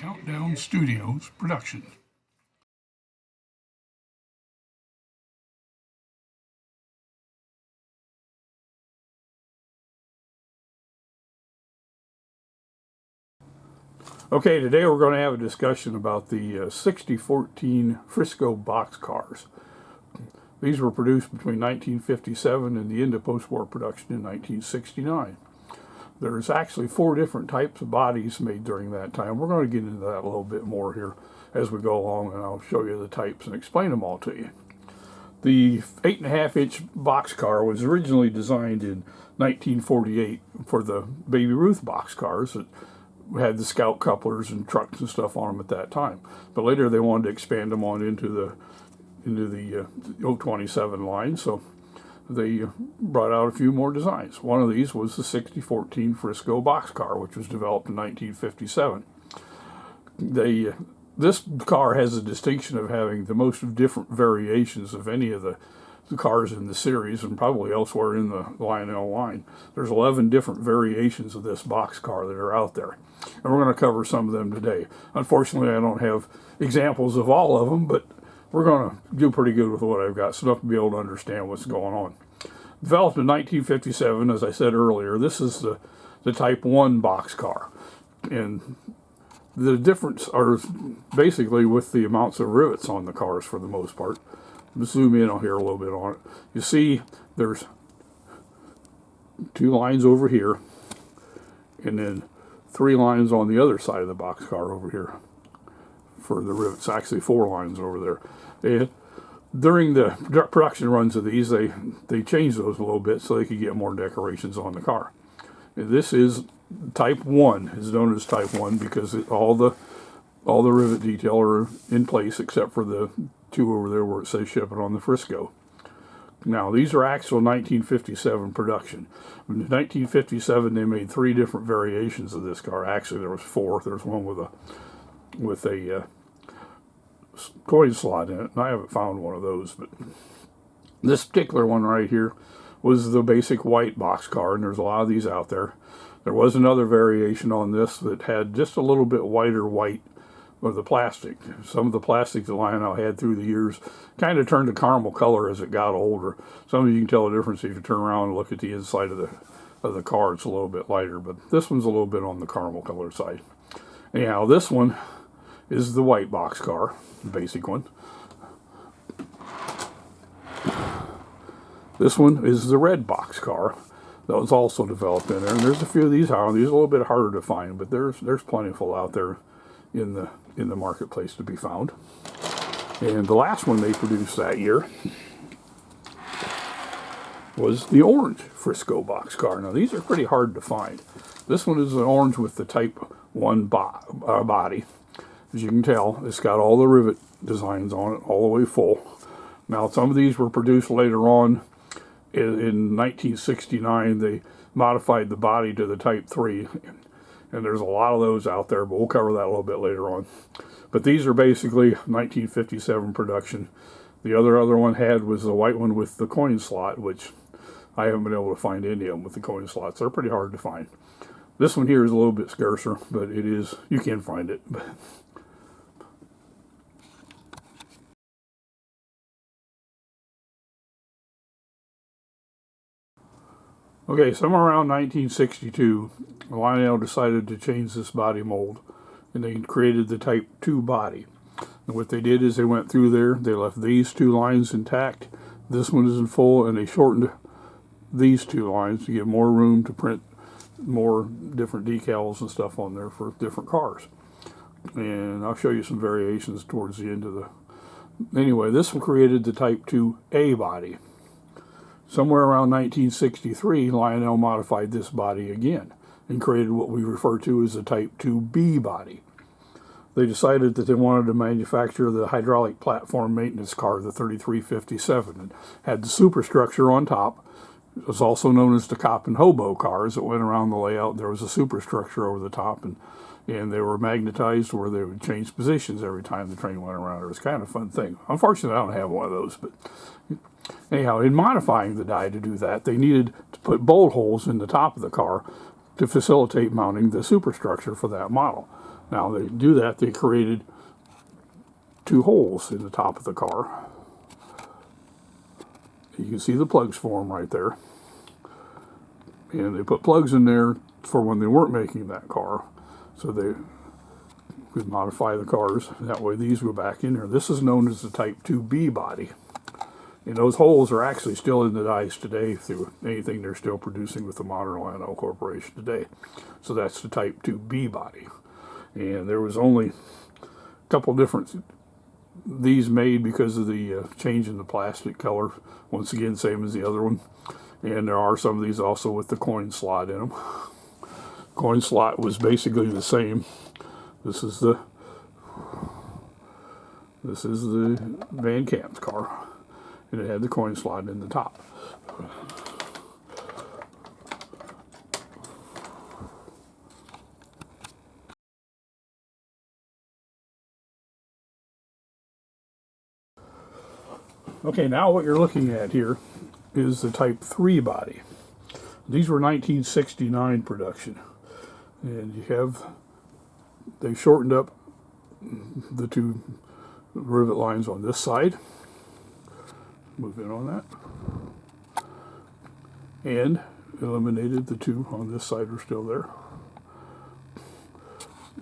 Countdown Studios production. Okay, today we're going to have a discussion about the 6014 Frisco Boxcars. These were produced between 1957 and the end of post-war production in 1969. There's actually 4 different types of bodies made during that time. We're going to get into that a little bit more here as we go along, and I'll show you the types and explain them all to you. The 8.5-inch boxcar was originally designed in 1948 for the Baby Ruth boxcars that had the Scout couplers and trucks and stuff on them at that time. But later they wanted to expand them on into the 027 line, so they brought out a few more designs. One of these was the 6014 Frisco Boxcar, which was developed in 1957. This car has the distinction of having the most different variations of any of the cars in the series, and probably elsewhere in the Lionel line. There's 11 different variations of this boxcar that are out there, and we're going to cover some of them today. Unfortunately, I don't have examples of all of them, but we're going to do pretty good with what I've got, so enough to be able to understand what's going on. Developed in 1957, as I said earlier, this is the Type 1 boxcar, and the difference are basically with the amounts of rivets on the cars for the most part. Let's zoom in on here a little bit on it. You see there's 2 lines over here, and then 3 lines on the other side of the boxcar over here for the rivets. Actually 4 lines over there. And during the production runs of these, they changed those a little bit so they could get more decorations on the car. And this is Type 1, is known as Type 1 because all the rivet detail are in place except for the 2 over there where it says ship it on the Frisco. Now these are actual 1957 production. In 1957 they made 3 different variations of this car. Actually there was 4. There's one with a coin slot in it, and I haven't found one of those, but this particular one right here was the basic white boxcar, and there's a lot of these out there. There was another variation on this that had just a little bit whiter white of the plastic. Some of the plastic that Lionel had through the years kind of turned to caramel color as it got older. Some of you can tell the difference if you turn around and look at the inside of the car. It's a little bit lighter, but this one's a little bit on the caramel color side. Anyhow, this one is the white boxcar, the basic one. This one is the red boxcar that was also developed in there, and there's a few of these. These are a little bit harder to find, but there's plentiful out there in the marketplace to be found. And the last one they produced that year was the orange Frisco boxcar. Now these are pretty hard to find. This one is an orange with the Type 1 body. As you can tell, it's got all the rivet designs on it, all the way full. Now some of these were produced later on. In 1969 they modified the body to the Type 3, and there's a lot of those out there, but we'll cover that a little bit later on. But these are basically 1957 production. The other one was the white one with the coin slot, which I haven't been able to find any of them with the coin slots. They're pretty hard to find. This one here is a little bit scarcer, but you can find it. Okay, somewhere around 1962, Lionel decided to change this body mold, and they created the Type 2 body. And what they did is they went through there, they left these 2 lines intact, this one is in full, and they shortened these 2 lines to give more room to print more different decals and stuff on there for different cars. And I'll show you some variations towards the end of the... Anyway, this one created the Type 2A body. Somewhere around 1963, Lionel modified this body again and created what we refer to as the Type 2B body. They decided that they wanted to manufacture the hydraulic platform maintenance car, the 3357, and had the superstructure on top. It was also known as the cop and hobo cars that went around the layout. There was a superstructure over the top, and they were magnetized where they would change positions every time the train went around. It was kind of a fun thing. Unfortunately, I don't have one of those, but anyhow, in modifying the die to do that, they needed to put bolt holes in the top of the car to facilitate mounting the superstructure for that model. Now, they do that, they created 2 holes in the top of the car. You can see the plugs for them right there. And they put plugs in there for when they weren't making that car, so they could modify the cars. That way these go back in there. This is known as the Type 2B body. And those holes are actually still in the dies today through anything they're still producing with the modern Lionel Corporation today. So that's the Type 2B body. And there was only a couple different these made because of the change in the plastic color. Once again, same as the other one. And there are some of these also with the coin slot in them. Coin slot was basically the same. This is the Van Camp's car, and it had the coin slot in the top. Okay, now what you're looking at here is the Type 3 body. These were 1969 production, and you have, they shortened up the 2 rivet lines on this side. Move in on that. And eliminated the 2 on this side are still there.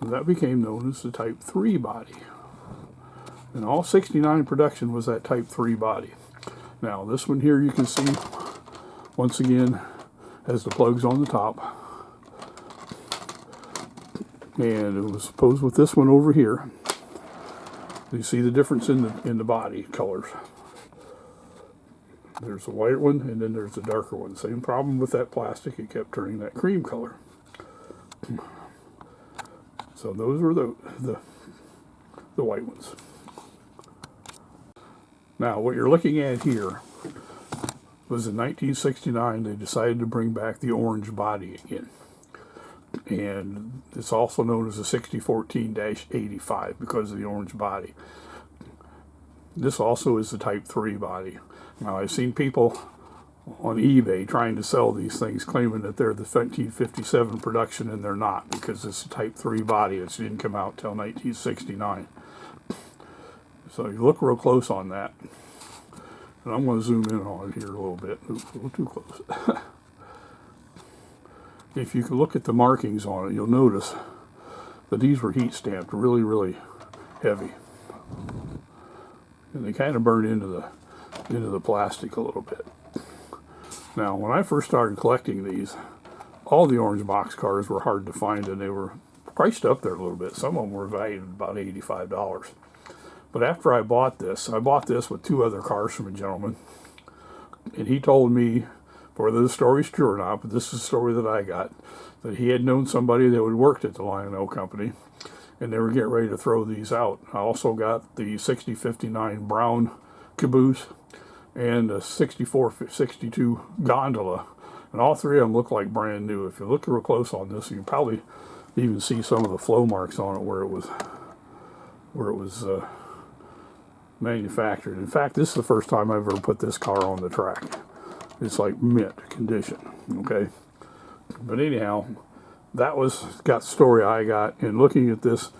And that became known as the Type 3 body. And all 69 production was that Type 3 body. Now this one here you can see, once again, has the plugs on the top. And it was opposed with this one over here. You see the difference in the body colors. There's a white one, and then there's a darker one. Same problem with that plastic, it kept turning that cream color. So those were the white ones. Now, what you're looking at here was in 1969, they decided to bring back the orange body again. And it's also known as the 6014-85 because of the orange body. This also is the Type 3 body. Now, I've seen people on eBay trying to sell these things, claiming that they're the 1957 production, and they're not, because it's a Type 3 body. It didn't come out till 1969. So you look real close on that. And I'm going to zoom in on it here a little bit. Oops, a little too close. If you can look at the markings on it, you'll notice that these were heat stamped really, really heavy. And they kind of burned into the plastic a little bit. Now, when I first started collecting these, all the orange boxcars were hard to find, and they were priced up there a little bit. Some of them were valued at about $85. But after I bought this with 2 other cars from a gentleman, and he told me, whether the story's true or not, but this is the story that I got, that he had known somebody that had worked at the Lionel company, and they were getting ready to throw these out. I also got the 6059 brown caboose and a 6462 gondola, and all 3 of them look like brand new. If you look real close on this, you can probably even see some of the flow marks on it where it was manufactured. In fact, this is the first time I've ever put this car on the track. It's like mint condition, okay? But anyhow, that got the story I got, and looking at this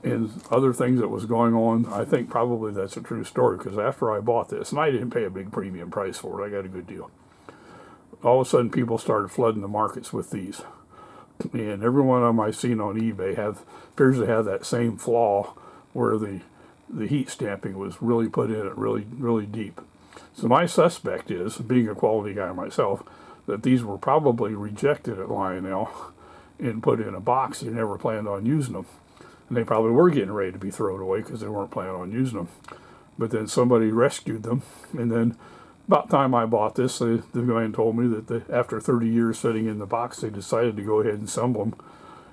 and other things that was going on, I think probably that's a true story, because after I bought this, and I didn't pay a big premium price for it, I got a good deal. All of a sudden, people started flooding the markets with these. And every one of them I've seen on eBay appears to have that same flaw where the heat stamping was really put in it really, really deep. So my suspect is, being a quality guy myself, that these were probably rejected at Lionel and put in a box. They never planned on using them. And they probably were getting ready to be thrown away because they weren't planning on using them. But then somebody rescued them. And then about the time I bought this, the guy told me that after 30 years sitting in the box, they decided to go ahead and assemble them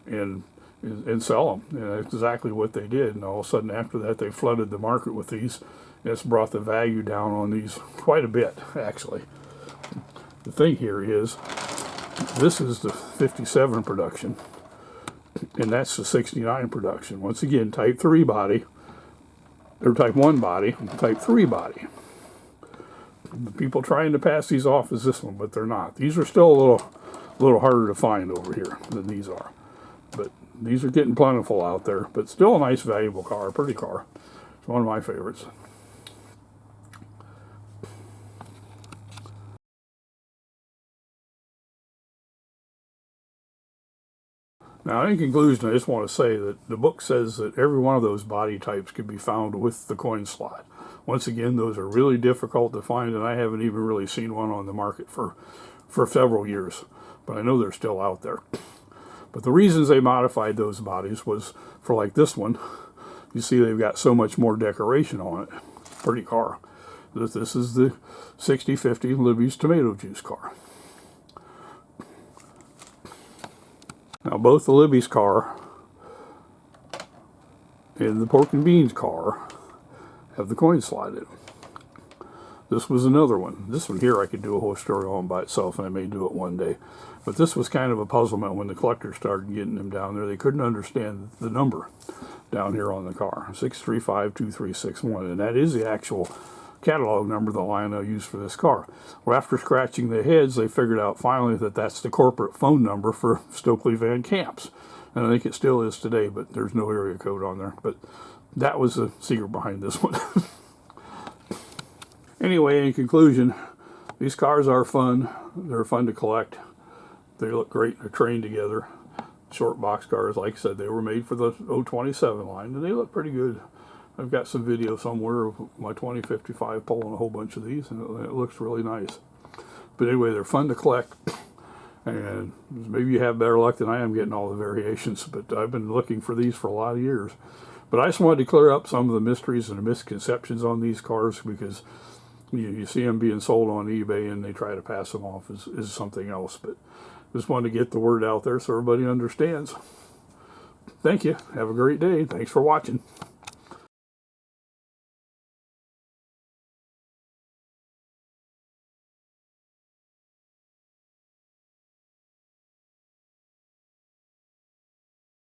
and sell them. And that's exactly what they did. And all of a sudden after that, they flooded the market with these. It's brought the value down on these quite a bit, actually. The thing here is, this is the 57 production, and that's the 69 production. Once again, Type 3 body, or Type 1 body, Type 3 body. The people trying to pass these off as this one, but they're not. These are still a a little harder to find over here than these are. But these are getting plentiful out there. But still a nice, valuable car, pretty car. It's one of my favorites. Now, in conclusion, I just want to say that the book says that every one of those body types can be found with the coin slot. Once again, those are really difficult to find, and I haven't even really seen one on the market for several years. But I know they're still out there. But the reasons they modified those bodies was for, like this one, you see they've got so much more decoration on it. Pretty car. This is the 6050 Libby's tomato juice car. Now, both the Libby's car and the pork and beans car have the coin slot in them. This was another one. This one here I could do a whole story on by itself, and I may do it one day. But this was kind of a puzzlement when the collectors started getting them down there. They couldn't understand the number down here on the car, 6352361, and that is the actual catalog number that Lionel used for this car. Well, after scratching the heads, they figured out finally that that's the corporate phone number for Stokely Van Camps. And I think it still is today, but there's no area code on there. But that was the secret behind this one. Anyway, in conclusion, these cars are fun. They're fun to collect. They look great. They're trained together. Short box cars, like I said, they were made for the 027 line, and they look pretty good. I've got some video somewhere of my 2055 pulling a whole bunch of these, and it looks really nice. But anyway, they're fun to collect, and maybe you have better luck than I am getting all the variations, but I've been looking for these for a lot of years. But I just wanted to clear up some of the mysteries and the misconceptions on these cars, because you see them being sold on eBay and they try to pass them off as something else. But just wanted to get the word out there so everybody understands. Thank you. Have a great day. Thanks for watching.